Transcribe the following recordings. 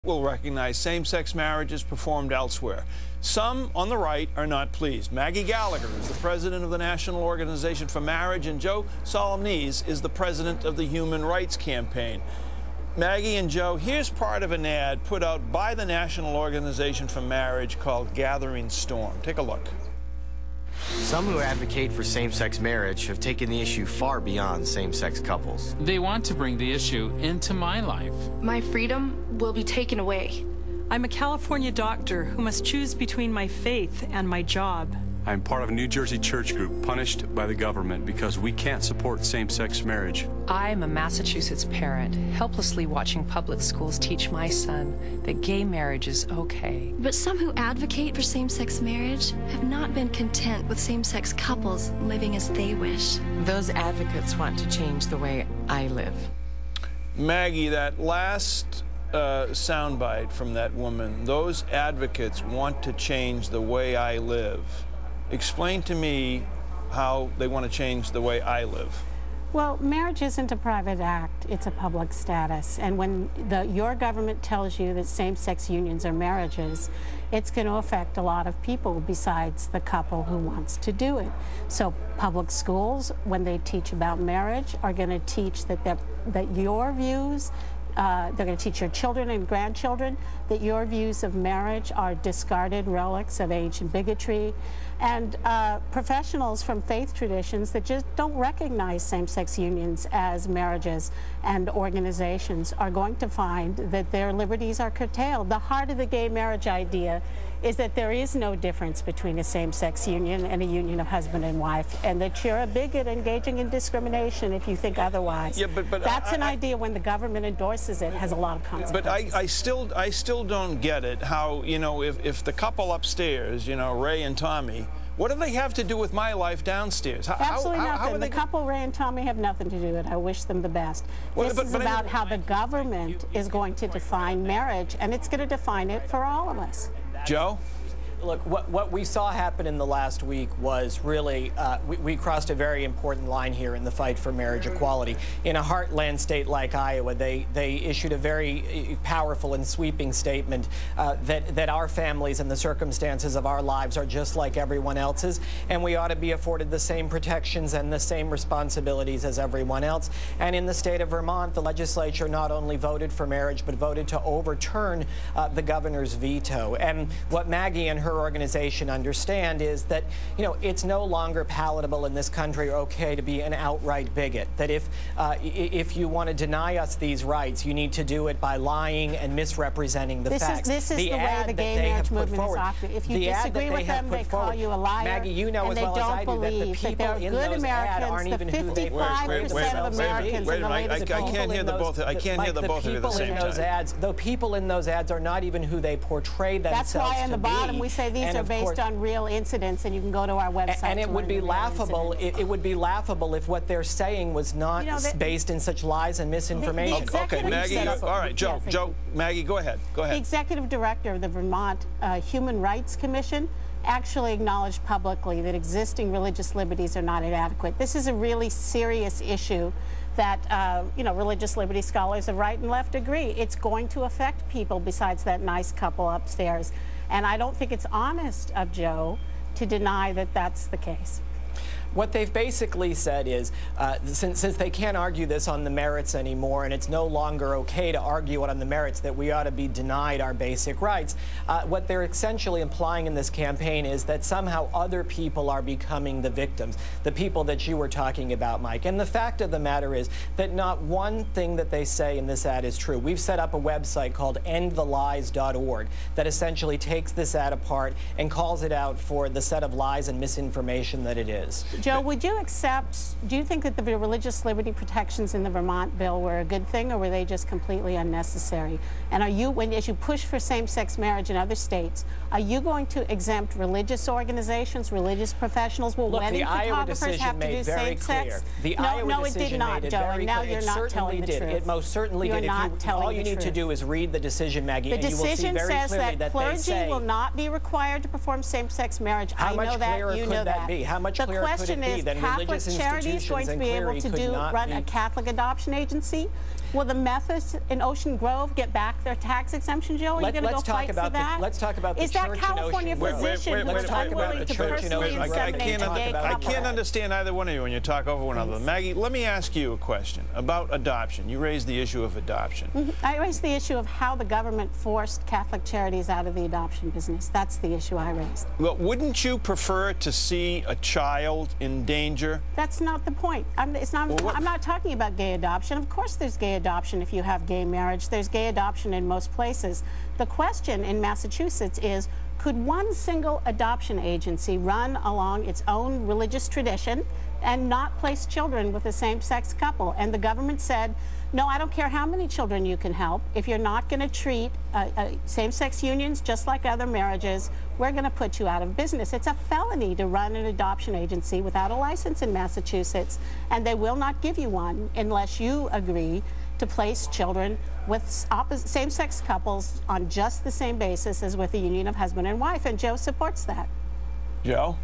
will recognize same-sex marriages performed elsewhere. Some on the right are not pleased. Maggie Gallagher is the president of the National Organization for Marriage, and Joe Solemnese is the president of the Human Rights Campaign. Maggie and Joe, here's part of an ad put out by the National Organization for Marriage called Gathering Storm. Take a look. Some who advocate for same-sex marriage have taken the issue far beyond same-sex couples. They want to bring the issue into my life. My freedom will be taken away. I'm a California doctor who must choose between my faith and my job. I'm part of a New Jersey church group punished by the government because we can't support same-sex marriage. I'm a Massachusetts parent, helplessly watching public schools teach my son that gay marriage is okay. But some who advocate for same-sex marriage have not been content with same-sex couples living as they wish. Those advocates want to change the way I live. Maggie, that last soundbite from that woman, those advocates want to change the way I live. Explain to me how they want to change the way I live. Well, marriage isn't a private act, it's a public status. And when your government tells you that same-sex unions are marriages, it's going to affect a lot of people besides the couple who wants to do it. So public schools, when they teach about marriage, are going to teach that your views, they're going to teach your children and grandchildren that your views of marriage are discarded relics of ancient bigotry. And professionals from faith traditions that just don't recognize same-sex unions as marriages and organizations are going to find that their liberties are curtailed. The heart of the gay marriage idea is that there is no difference between a same-sex union and a union of husband and wife, and that you're a bigot engaging in discrimination if you think otherwise. Yeah, but that's an idea when the government endorses it has a lot of consequences. But I still don't get it. How, you know, if the couple upstairs, you know, Ray and Tommy, what do they have to do with my life downstairs? Absolutely nothing. The couple, Ray and Tommy, have nothing to do with it. I wish them the best. This is about how the government is going to define marriage, and it's going to define it for all of us. Joe? Look, what we saw happen in the last week was really, we crossed a very important line here in the fight for marriage equality. In a heartland state like Iowa, they issued a very powerful and sweeping statement that our families and the circumstances of our lives are just like everyone else's, and we ought to be afforded the same protections and the same responsibilities as everyone else. And in the state of Vermont, the legislature not only voted for marriage, but voted to overturn the governor's veto. And what Maggie and her organization understand is that, you know, it's no longer palatable in this country or okay to be an outright bigot. That if you want to deny us these rights, you need to do it by lying and misrepresenting the facts. This is the way the gay marriage movement is operating. If you disagree with them, they call you a liar. Maggie, you know as well as I do that the people in those ads aren't even who they portray themselves to be. Wait a minute, I can't hear the both. I can't hear the both of you at the same time. The people in those ads are not even who they portray themselves to be. That's why on the bottom we say these are based on real incidents, and you can go to our website. And it would be laughable. It would be laughable if what they're saying was not based in such lies and misinformation. Okay, Maggie. All right, Joe, Maggie, go ahead. Go ahead. The executive director of the Vermont Human Rights Commission actually acknowledged publicly that existing religious liberties are not inadequate. This is a really serious issue that, you know, religious liberty scholars of right and left agree. It's going to affect people besides that nice couple upstairs. And I don't think it's honest of Joe to deny that that's the case. What they've basically said is, since they can't argue this on the merits anymore, and it's no longer okay to argue it on the merits that we ought to be denied our basic rights, what they're essentially implying in this campaign is that somehow other people are becoming the victims, the people that you were talking about, Mike. And the fact of the matter is that not one thing that they say in this ad is true. We've set up a website called endthelies.org that essentially takes this ad apart and calls it out for the set of lies and misinformation that it is. Joe, would you do you think that the religious liberty protections in the Vermont bill were a good thing, or were they just completely unnecessary? And are you, as you push for same-sex marriage in other states, are you going to exempt religious organizations, religious professionals? Will wedding photographers have to do same-sex? No, it did not, Joe, and now you're not telling the truth. It most certainly did. All you need to do is read the decision, Maggie, and you will see very clearly that clergy will not be required to perform same-sex marriage. I know that, you know that. How much clearer could it be? Catholic Charity is going to be able to run a Catholic adoption agency. Will the Methodists in Ocean Grove get back their tax exemption, Joe? Are you going to go fight for that? Let's talk about the Is church that California in Ocean Grove. physician who's unwilling to personally inseminate a gay couple? I can't understand either one of you when you talk over one another. Maggie, let me ask you a question about adoption. You raised the issue of adoption. I raised the issue of how the government forced Catholic Charities out of the adoption business. That's the issue I raised. Well, wouldn't you prefer to see a child in danger? That's not the point. I'm not talking about gay adoption. Of course there's gay adoption if you have gay marriage. There's gay adoption in most places. The question in Massachusetts is, could one single adoption agency run along its own religious tradition and not place children with a same-sex couple? And the government said, no, I don't care how many children you can help. If you're not going to treat same-sex unions just like other marriages, we're going to put you out of business. It's a felony to run an adoption agency without a license in Massachusetts, and they will not give you one unless you agree to place children with same-sex couples on just the same basis as with a union of husband and wife, and Joe supports that. Joe?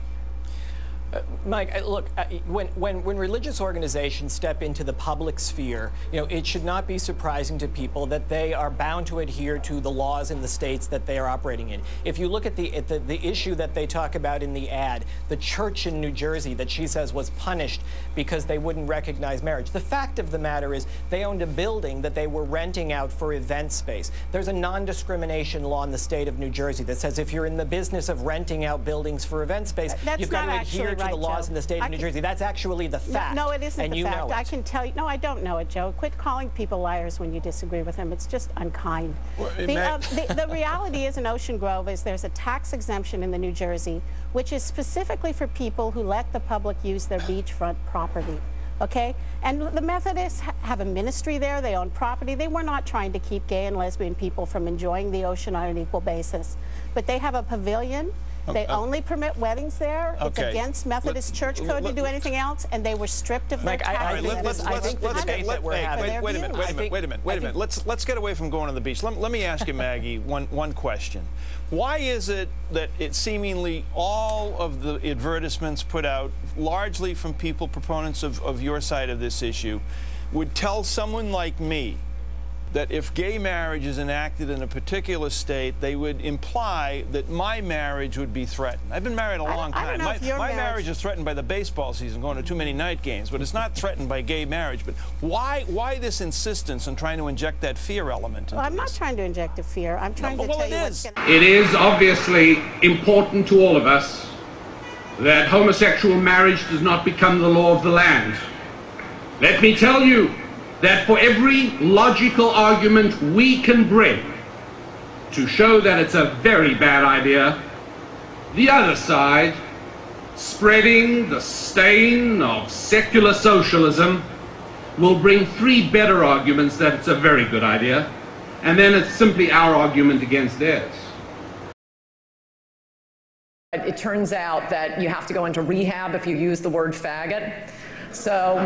Mike, look, when religious organizations step into the public sphere, it should not be surprising to people that they are bound to adhere to the laws in the states that they are operating in. If you look at the issue that they talk about in the ad, the church in New Jersey that she says was punished because they wouldn't recognize marriage. The fact of the matter is they owned a building that they were renting out for event space. There's a non-discrimination law in the state of New Jersey that says if you're in the business of renting out buildings for event space, you've got to adhere to the laws Joe. in the state of New Jersey. That's actually the fact. No, it isn't and the you fact. Know it. I can tell you. No, I don't know it, Joe. Quit calling people liars when you disagree with them. It's just unkind. Well, the reality is in Ocean Grove is there's a tax exemption in the New Jersey, which is specifically for people who let the public use their beachfront property. Okay? And the Methodists have a ministry there. They own property. They were not trying to keep gay and lesbian people from enjoying the ocean on an equal basis. But they have a pavilion. They only permit weddings there. It's against Methodist Church Code to do anything else, and they were stripped of their taxes. Wait a minute. Let's get away from going to the beach. Let me ask you, Maggie, one question. Why is it that seemingly all of the advertisements put out, largely from people proponents of your side of this issue, would tell someone like me that if gay marriage is enacted in a particular state, they would imply that my marriage would be threatened? I've been married a long time. My marriage is threatened by the baseball season, going to too many night games, but it's not threatened by gay marriage. But why this insistence on trying to inject that fear element into I'm not trying to inject a fear. I'm trying to tell you what's going to happen. It is obviously important to all of us that homosexual marriage does not become the law of the land. Let me tell you that for every logical argument we can bring to show that it's a very bad idea, the other side, spreading the stain of secular socialism, will bring 3 better arguments that it's a very good idea, and then it's simply our argument against theirs. It turns out that you have to go into rehab if you use the word faggot. So